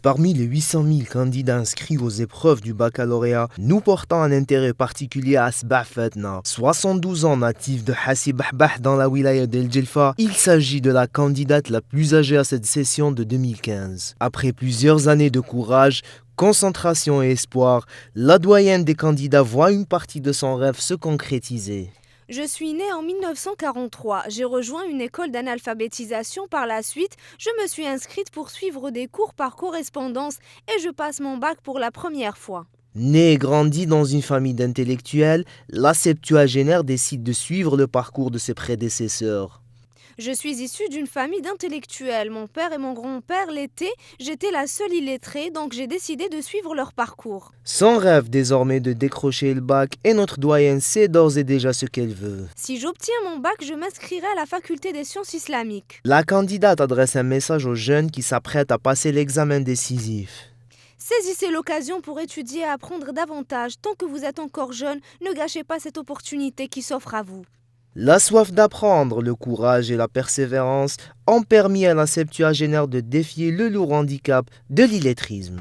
Parmi les 800 000 candidats inscrits aux épreuves du baccalauréat, nous portons un intérêt particulier à Asbah Fatna. 72 ans natif de Hassi Bahbah dans la wilaya d'El Djelfa, il s'agit de la candidate la plus âgée à cette session de 2015. Après plusieurs années de courage, concentration et espoir, la doyenne des candidats voit une partie de son rêve se concrétiser. Je suis née en 1943. J'ai rejoint une école d'analphabétisation par la suite. Je me suis inscrite pour suivre des cours par correspondance et je passe mon bac pour la première fois. Née et grandie dans une famille d'intellectuels, la septuagénaire décide de suivre le parcours de ses prédécesseurs. Je suis issue d'une famille d'intellectuels. Mon père et mon grand-père l'étaient. J'étais la seule illettrée, donc j'ai décidé de suivre leur parcours. Son rêve désormais de décrocher le bac et notre doyenne sait d'ores et déjà ce qu'elle veut. Si j'obtiens mon bac, je m'inscrirai à la faculté des sciences islamiques. La candidate adresse un message aux jeunes qui s'apprêtent à passer l'examen décisif. Saisissez l'occasion pour étudier et apprendre davantage. Tant que vous êtes encore jeune, ne gâchez pas cette opportunité qui s'offre à vous. La soif d'apprendre, le courage et la persévérance ont permis à la septuagénaire de défier le lourd handicap de l'illettrisme.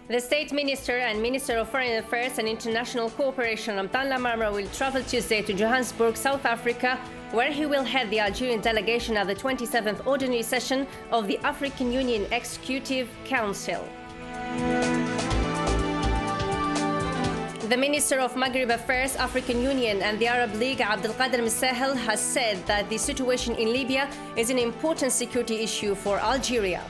The State Minister and Minister of Foreign Affairs and International Cooperation, Ramtan Lamamra, will travel Tuesday to Johannesburg, South Africa, where he will head the Algerian delegation at the 27th Ordinary Session of the African Union Executive Council. The Minister of Maghreb Affairs, African Union and the Arab League, Abdelkader Msahel, has said that the situation in Libya is an important security issue for Algeria.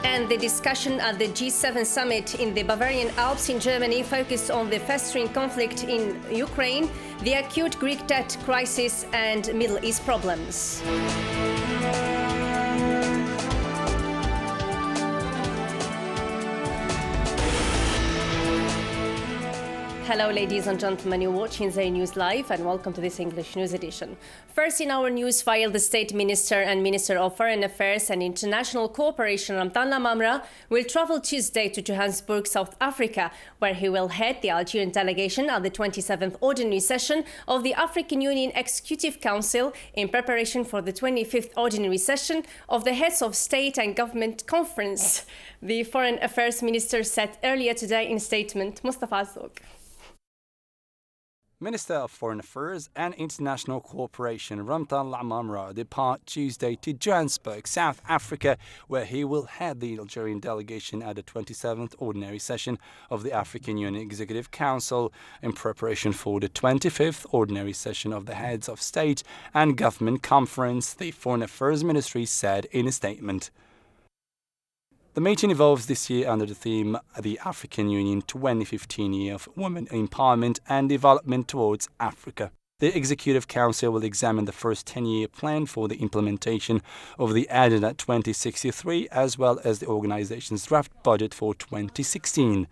And the discussion at the G7 summit in the Bavarian Alps in Germany focused on the festering conflict in Ukraine, the acute Greek debt crisis and Middle East problems. Hello, ladies and gentlemen, you're watching Dzair News Live and welcome to this English news edition. First in our news file, the State Minister and Minister of Foreign Affairs and International Cooperation, Ramtan Lamamra, will travel Tuesday to Johannesburg, South Africa, where he will head the Algerian delegation at the 27th Ordinary Session of the African Union Executive Council in preparation for the 25th Ordinary Session of the Heads of State and Government Conference, the Foreign Affairs Minister said earlier today in a statement. Mustafa Azzouk. Minister of Foreign Affairs and International Cooperation Ramtan Lamamra depart Tuesday to Johannesburg, South Africa, where he will head the Algerian delegation at the 27th Ordinary Session of the African Union Executive Council in preparation for the 25th Ordinary Session of the Heads of State and Government Conference, the Foreign Affairs Ministry said in a statement. The meeting evolves this year under the theme The African Union 2015 Year of Women Empowerment and Development Towards Africa. The Executive Council will examine the first 10-year plan for the implementation of the Agenda 2063 as well as the organization's draft budget for 2016.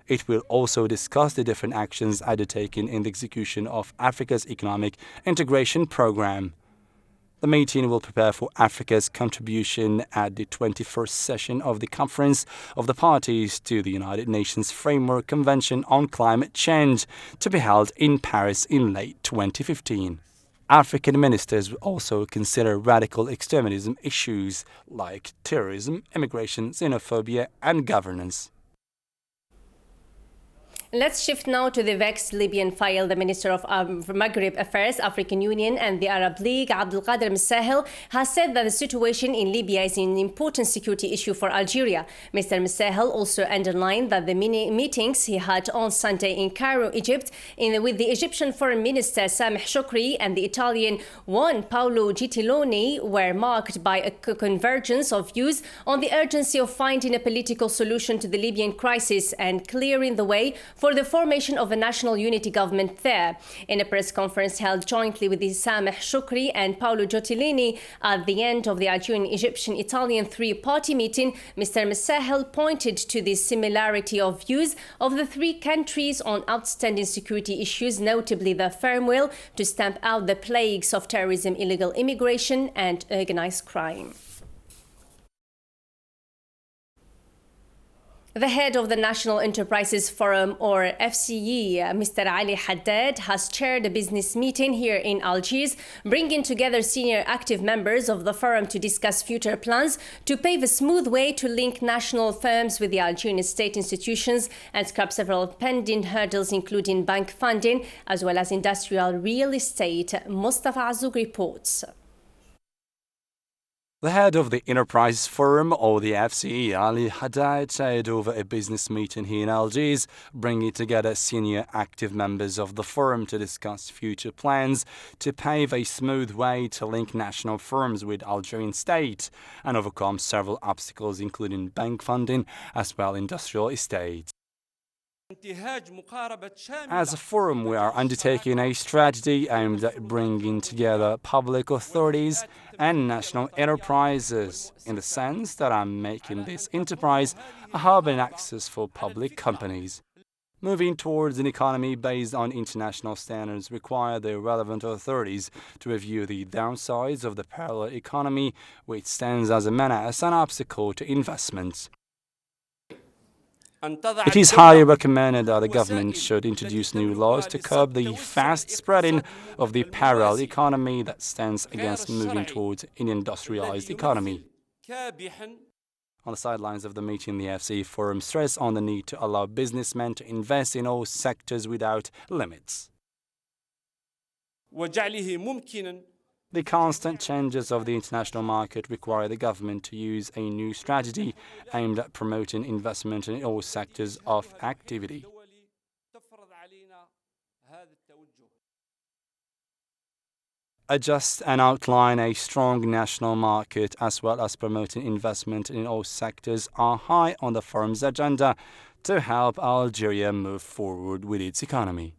It will also discuss the different actions undertaken in the execution of Africa's Economic Integration Program. The meeting will prepare for Africa's contribution at the 21st session of the Conference of the Parties to the United Nations Framework Convention on Climate Change to be held in Paris in late 2015. African ministers will also consider radical extremism issues like terrorism, immigration, xenophobia and governance. Let's shift now to the vexed Libyan file. The Minister of Maghreb Affairs, African Union and the Arab League, Abdelkader Msahel, has said that the situation in Libya is an important security issue for Algeria. Mr. Msahel also underlined that the meetings he had on Sunday in Cairo, Egypt, with the Egyptian Foreign Minister Sameh Shoukry and the Italian Juan Paolo Gentiloni were marked by a convergence of views on the urgency of finding a political solution to the Libyan crisis and clearing the way for the formation of a national unity government there. In a press conference held jointly with Sameh Shoukry and Paolo Gentiloni at the end of the Algerian, Egyptian, Italian three-party meeting, Mr. Msahel pointed to the similarity of views of the three countries on outstanding security issues, notably the firm will to stamp out the plagues of terrorism, illegal immigration and organized crime. The head of the National Enterprises Forum, or FCE, Mr. Ali Haddad, has chaired a business meeting here in Algiers, bringing together senior active members of the forum to discuss future plans to pave a smooth way to link national firms with the Algerian state institutions and scrap several pending hurdles, including bank funding, as well as industrial real estate. Mustafa Azoug reports. The head of the Enterprise Forum, or the FCE, Ali Haddad, chaired over a business meeting here in Algiers, bringing together senior active members of the forum to discuss future plans to pave a smooth way to link national firms with Algerian state and overcome several obstacles, including bank funding as well as industrial estate. As a forum, we are undertaking a strategy aimed at bringing together public authorities and national enterprises in the sense that I'm making this enterprise a hub and access for public companies. Moving towards an economy based on international standards require the relevant authorities to review the downsides of the parallel economy, which stands as a menace and obstacle to investments. It is highly recommended that the government should introduce new laws to curb the fast spreading of the parallel economy that stands against moving towards an industrialized economy. On the sidelines of the meeting, the FC Forum stressed on the need to allow businessmen to invest in all sectors without limits. The constant changes of the international market require the government to use a new strategy aimed at promoting investment in all sectors of activity. Adjust and outline a strong national market as well as promoting investment in all sectors are high on the forum's agenda to help Algeria move forward with its economy.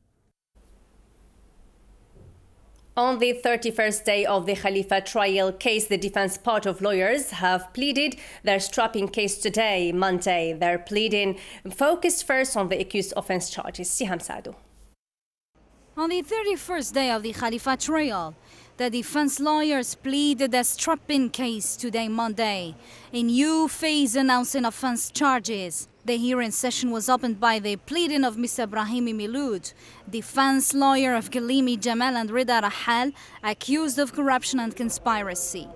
On the 31st day of the Khalifa trial case, the defense part of lawyers have pleaded their strapping case today, Monday. Their pleading focused first on the accused offense charges. Siham Saadu. On the 31st day of the Khalifa trial, the defense lawyers pleaded a strapping case today, Monday. A new phase announcing offense charges. The hearing session was opened by the pleading of Mr. Brahimi Miloud, defense lawyer of Galimi Jamal and Rida Rahal, accused of corruption and conspiracy.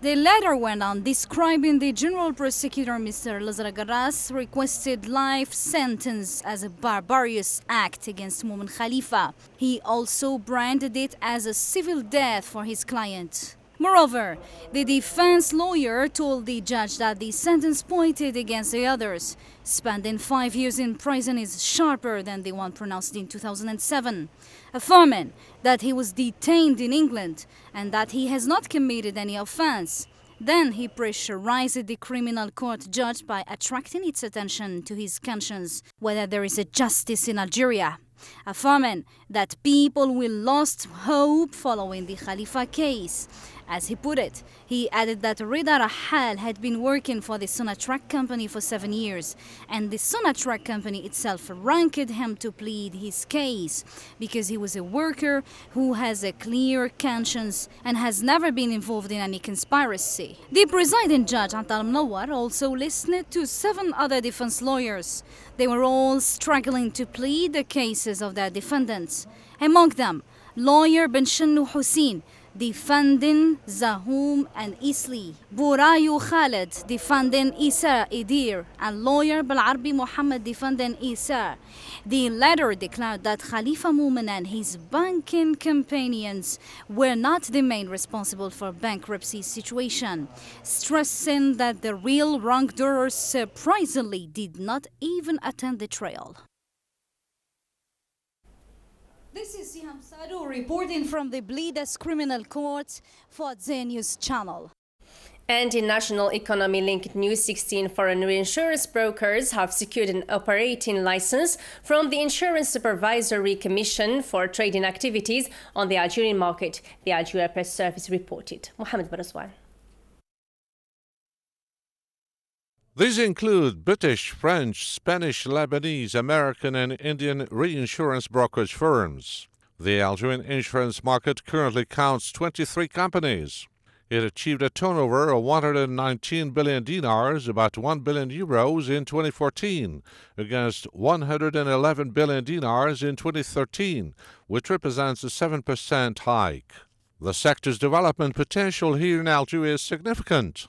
The letter went on describing the general prosecutor, Mr. Lazara Garras, requested life sentence as a barbarous act against Mumin Khalifa. He also branded it as a civil death for his client. Moreover, the defense lawyer told the judge that the sentence pointed against the others. Spending 5 years in prison is sharper than the one pronounced in 2007, affirming that he was detained in England and that he has not committed any offense. Then he pressurized the criminal court judge by attracting its attention to his conscience, whether there is a justice in Algeria, affirming that people will lost hope following the Khalifa case. As he put it, he added that Rida Rahal had been working for the Sonatrach company for 7 years, and the Sonatrach company itself ranked him to plead his case because he was a worker who has a clear conscience and has never been involved in any conspiracy. The presiding judge, Atal Mnawar, also listened to 7 other defense lawyers. They were all struggling to plead the cases of their defendants. Among them, lawyer Ben Shannou Hussein, defending Zahoum and Isli. Burayu Khaled defending Isa Idir and lawyer Belarbi Mohammed defending Isa. The latter declared that Khalifa Moumen and his banking companions were not the main responsible for bankruptcy situation, stressing that the real wrongdoers surprisingly did not even attend the trial. This is Siham Sadu reporting from the Bleedas Criminal Court for Dzair News Channel. And in national economy-linked news, 16 foreign reinsurance brokers have secured an operating license from the Insurance Supervisory Commission for trading activities on the Algerian market, the Algeria Press Service reported. Mohamed Baraswan. These include British, French, Spanish, Lebanese, American and Indian reinsurance brokerage firms. The Algerian insurance market currently counts 23 companies. It achieved a turnover of 119 billion dinars, about 1 billion euros in 2014, against 111 billion dinars in 2013, which represents a 7% hike. The sector's development potential here in Algeria is significant.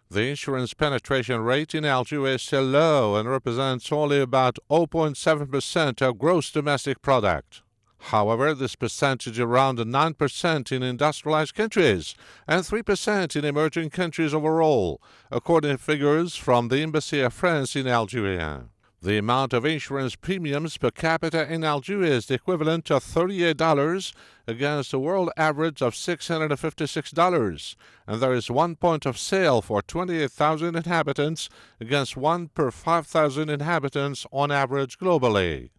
The insurance penetration rate in Algeria is still low and represents only about 0.7% of gross domestic product. However, this percentage is around 9% in industrialized countries and 3% in emerging countries overall, according to figures from the Embassy of France in Algeria. The amount of insurance premiums per capita in Algeria is the equivalent to $38 against a world average of $656, and there is 1 point of sale for 28,000 inhabitants against 1 per 5,000 inhabitants on average globally.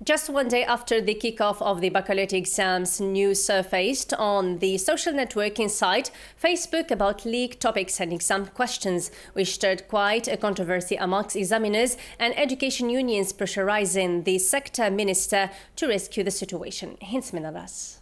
Just one day after the kickoff of the baccalaureate exams, news surfaced on the social networking site Facebook about leaked topics and exam questions, which stirred quite a controversy amongst examiners and education unions, pressurizing the sector minister to rescue the situation. Hints Minaras.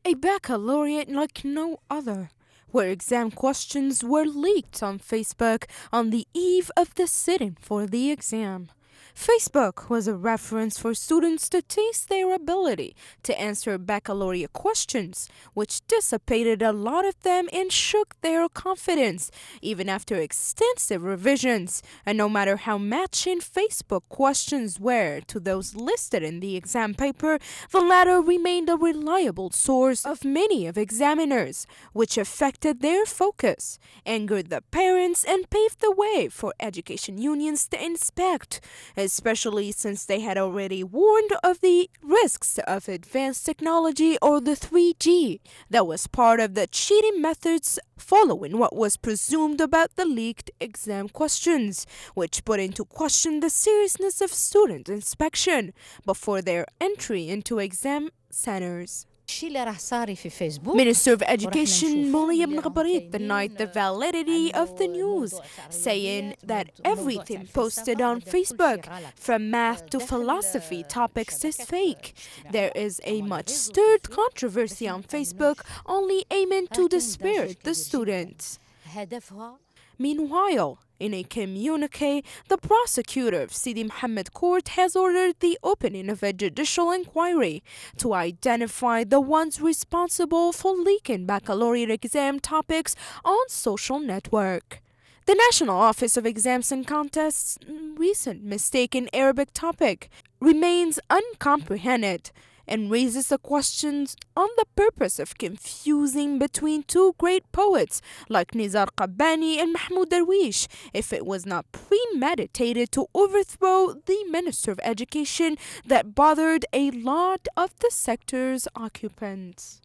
A baccalaureate like no other, where exam questions were leaked on Facebook on the eve of the sitting for the exam. Facebook was a reference for students to test their ability to answer baccalaureate questions, which dissipated a lot of them and shook their confidence, even after extensive revisions. And no matter how matching Facebook questions were to those listed in the exam paper, the latter remained a reliable source of many of examiners, which affected their focus, angered the parents, and paved the way for education unions to inspect, especially since they had already warned of the risks of advanced technology, or the 3G, that was part of the cheating methods following what was presumed about the leaked exam questions, which put into question the seriousness of student inspection before their entry into exam centers. Minister of Education Moulay Ibn Ghabarit denied the validity of the news, saying that everything posted on Facebook, from math to philosophy topics, is fake. There is a much stirred controversy on Facebook, only aiming to dispirit the students. Meanwhile, in a communique, the prosecutor of Sidi Mohammed Court has ordered the opening of a judicial inquiry to identify the ones responsible for leaking baccalaureate exam topics on social network. The National Office of Exams and Contests' recent mistaken Arabic topic remains uncomprehended and raises the questions on the purpose of confusing between two great poets like Nizar Qabbani and Mahmoud Darwish, if it was not premeditated to overthrow the Minister of Education that bothered a lot of the sector's occupants.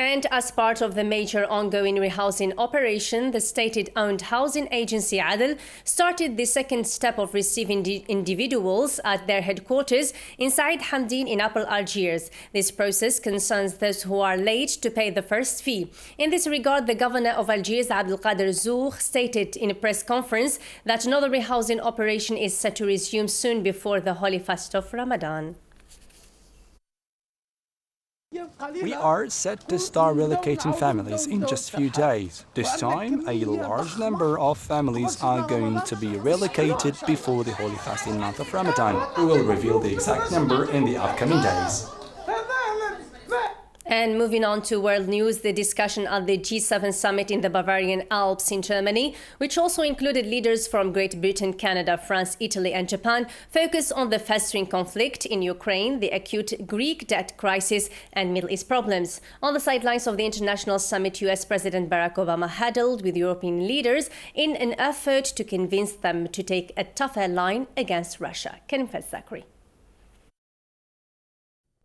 And as part of the major ongoing rehousing operation, the state-owned housing agency Adel started the second step of receiving individuals at their headquarters inside Hamdin in Upper Algiers. This process concerns those who are late to pay the first fee. In this regard, the governor of Algiers, Abdelkader Zough, stated in a press conference that another rehousing operation is set to resume soon before the holy fast of Ramadan. We are set to start relocating families in just a few days. This time, a large number of families are going to be relocated before the holy fasting month of Ramadan. We will reveal the exact number in the upcoming days. And moving on to world news, the discussion at the G7 summit in the Bavarian Alps in Germany, which also included leaders from Great Britain, Canada, France, Italy and Japan, focused on the festering conflict in Ukraine, the acute Greek debt crisis and Middle East problems. On the sidelines of the international summit, US President Barack Obama huddled with European leaders in an effort to convince them to take a tougher line against Russia. Zachary.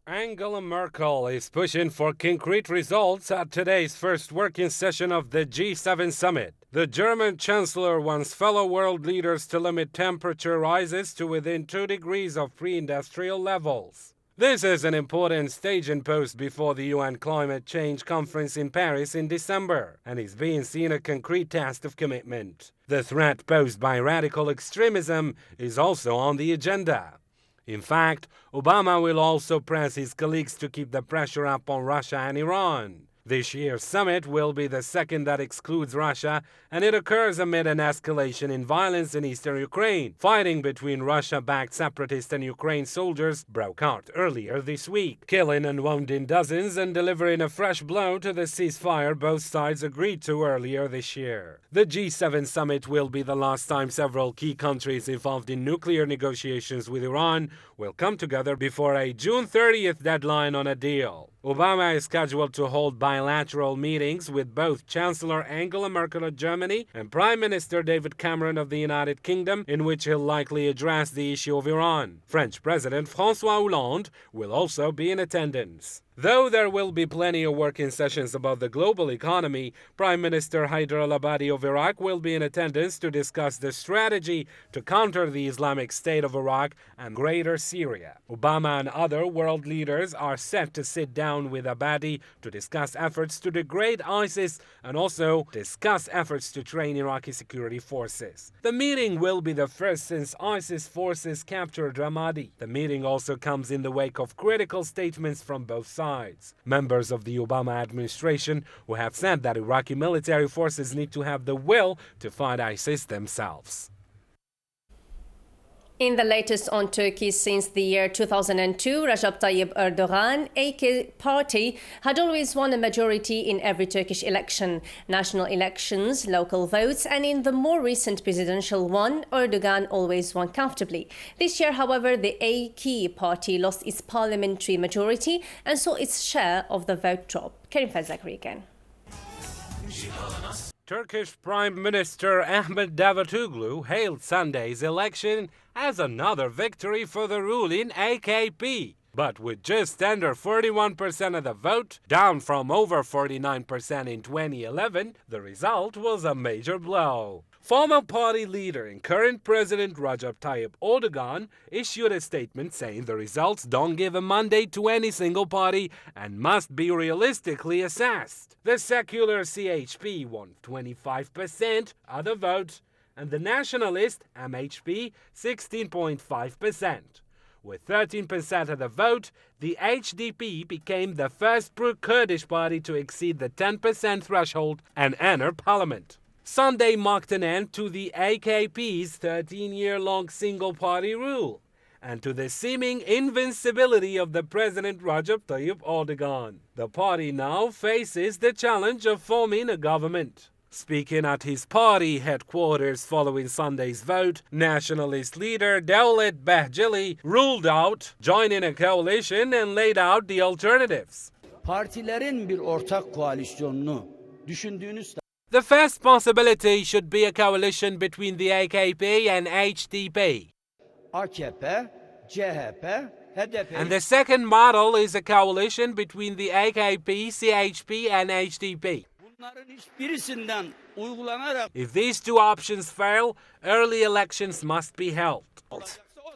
Angela Merkel is pushing for concrete results at today's first working session of the G7 summit. The German Chancellor wants fellow world leaders to limit temperature rises to within 2 degrees of pre-industrial levels. This is an important staging post before the UN Climate Change Conference in Paris in December, and is being seen a concrete test of commitment. The threat posed by radical extremism is also on the agenda. In fact, Obama will also press his colleagues to keep the pressure up on Russia and Iran. This year's summit will be the second that excludes Russia, and it occurs amid an escalation in violence in eastern Ukraine. Fighting between Russia-backed separatists and Ukraine soldiers broke out earlier this week, killing and wounding dozens and delivering a fresh blow to the ceasefire both sides agreed to earlier this year. The G7 summit will be the last time several key countries involved in nuclear negotiations with Iran will come together before a June 30th deadline on a deal. Obama is scheduled to hold bilateral meetings with both Chancellor Angela Merkel of Germany and Prime Minister David Cameron of the United Kingdom, in which he'll likely address the issue of Iran. French President François Hollande will also be in attendance. Though there will be plenty of working sessions about the global economy, Prime Minister Haider al-Abadi of Iraq will be in attendance to discuss the strategy to counter the Islamic State of Iraq and Greater Syria. Obama and other world leaders are set to sit down with Abadi to discuss efforts to degrade ISIS and also discuss efforts to train Iraqi security forces. The meeting will be the first since ISIS forces captured Ramadi. The meeting also comes in the wake of critical statements from both sides. Members of the Obama administration who have said that Iraqi military forces need to have the will to fight ISIS themselves. In the latest on Turkey, since the year 2002, Recep Tayyip Erdogan, AK party, had always won a majority in every Turkish election, national elections, local votes, and in the more recent presidential one, Erdogan always won comfortably. This year, however, the AK party lost its parliamentary majority and saw its share of the vote drop. Zachary again. Turkish Prime Minister Ahmet Davutoglu hailed Sunday's election as another victory for the ruling AKP. But with just under 41% of the vote, down from over 49% in 2011, the result was a major blow. Former party leader and current President Recep Tayyip Erdogan issued a statement saying the results don't give a mandate to any single party and must be realistically assessed. The secular CHP won 25% of the vote, and the nationalist MHP 16.5%. With 13% of the vote, the HDP became the first pro-Kurdish party to exceed the 10% threshold and enter parliament. Sunday marked an end to the AKP's 13-year-long single-party rule and to the seeming invincibility of the President Recep Tayyip Erdogan. The party now faces the challenge of forming a government. Speaking at his party headquarters following Sunday's vote, nationalist leader Devlet Bahçeli ruled out joining a coalition and laid out the alternatives. Partilerin bir ortak koalisyonunu düşündüğünüz The first possibility should be a coalition between the AKP and HDP. AKP, CHP, HDP. And the second model is a coalition between the AKP, CHP and HDP. Bunların hiçbirisinden uygulanarak If these two options fail, early elections must be held. o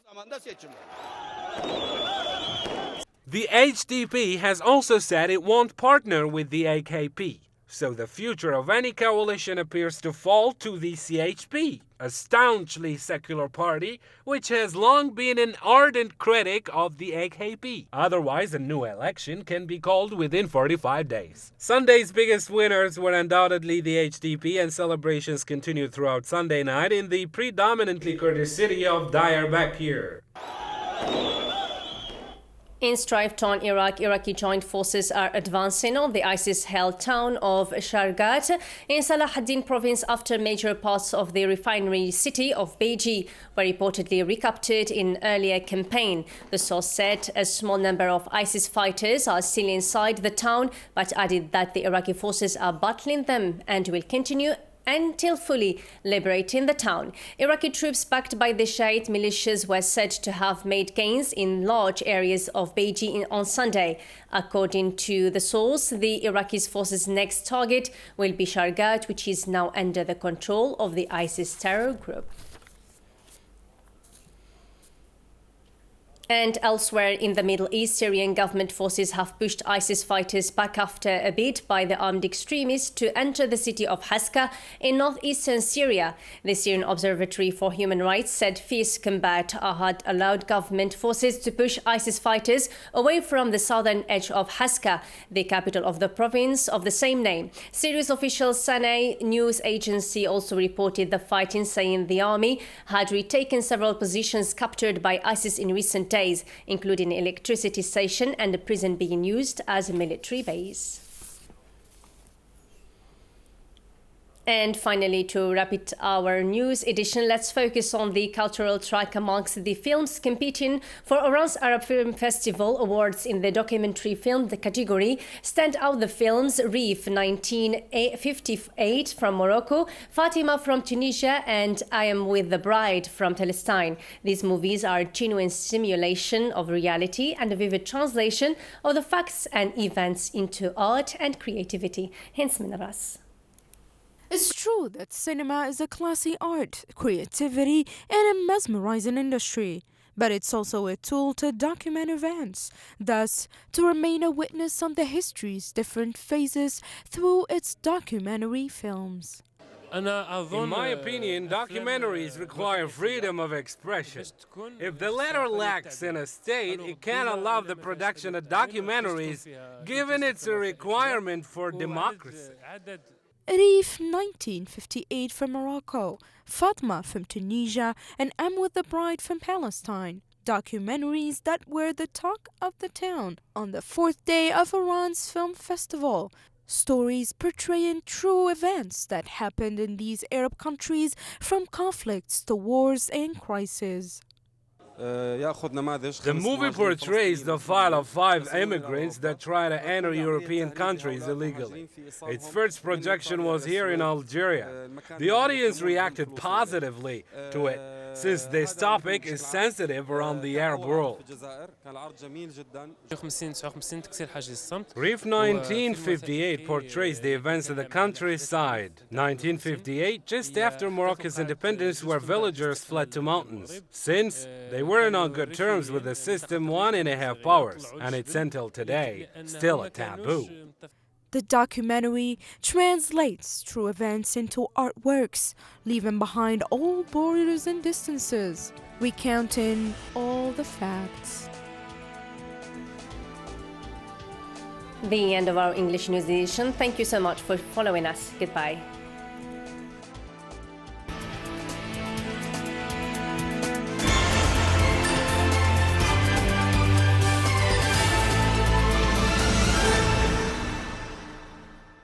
zaman da seçim. The HDP has also said it won't partner with the AKP. So the future of any coalition appears to fall to the CHP, a staunchly secular party which has long been an ardent critic of the AKP. Otherwise, a new election can be called within 45 days. Sunday's biggest winners were undoubtedly the HDP, and celebrations continued throughout Sunday night in the predominantly Kurdish city of Dzair back here. In strife-torn Iraq, Iraqi joint forces are advancing on the ISIS-held town of Shargat in Salah ad-Din province after major parts of the refinery city of Beji were reportedly recaptured in earlier campaign. The source said a small number of ISIS fighters are still inside the town, but added that the Iraqi forces are battling them and will continue until fully liberating the town. Iraqi troops backed by the Shiite militias were said to have made gains in large areas of Beji on Sunday. According to the source, the Iraqi forces' next target will be Shargat, which is now under the control of the ISIS terror group. And elsewhere in the Middle East, Syrian government forces have pushed ISIS fighters back after a bid by the armed extremists to enter the city of Haska in northeastern Syria. The Syrian Observatory for Human Rights said fierce combat had allowed government forces to push ISIS fighters away from the southern edge of Haska, the capital of the province of the same name. Syria's official Sana news agency also reported the fighting, saying the army had retaken several positions captured by ISIS in recent days, including an electricity station and a prison being used as a military base. And finally, to wrap it our news edition, let's focus on the cultural track amongst the films competing for Oran's Arab Film Festival Awards in the documentary film category. Stand out the films Reef 1958 from Morocco, Fatima from Tunisia, and I Am With the Bride from Palestine. These movies are a genuine simulation of reality and a vivid translation of the facts and events into art and creativity. Hence Minaras. It's true that cinema is a classy art, creativity, and a mesmerizing industry. But it's also a tool to document events, thus to remain a witness on the history's different phases through its documentary films. In my opinion, documentaries require freedom of expression. If the latter lacks in a state, it can allow the production of documentaries, given it's a requirement for democracy. Reef 1958 from Morocco, Fatima from Tunisia, and I'm With the Bride from Palestine. Documentaries that were the talk of the town on the fourth day of Oran's Film Festival. Stories portraying true events that happened in these Arab countries, from conflicts to wars and crises. The movie portrays the file of 5 immigrants that try to enter European countries illegally. Its first projection was here in Algeria. The audience reacted positively to it, since this topic is sensitive around the Arab world. Reef 1958 portrays the events of the countryside. 1958, just after Morocco's independence, where villagers fled to mountains. Since they weren't on good terms with the system 1.5 hours, and it's until today still a taboo. The documentary translates true events into artworks, leaving behind all borders and distances, recounting all the facts. The end of our English news edition. Thank you so much for following us. Goodbye.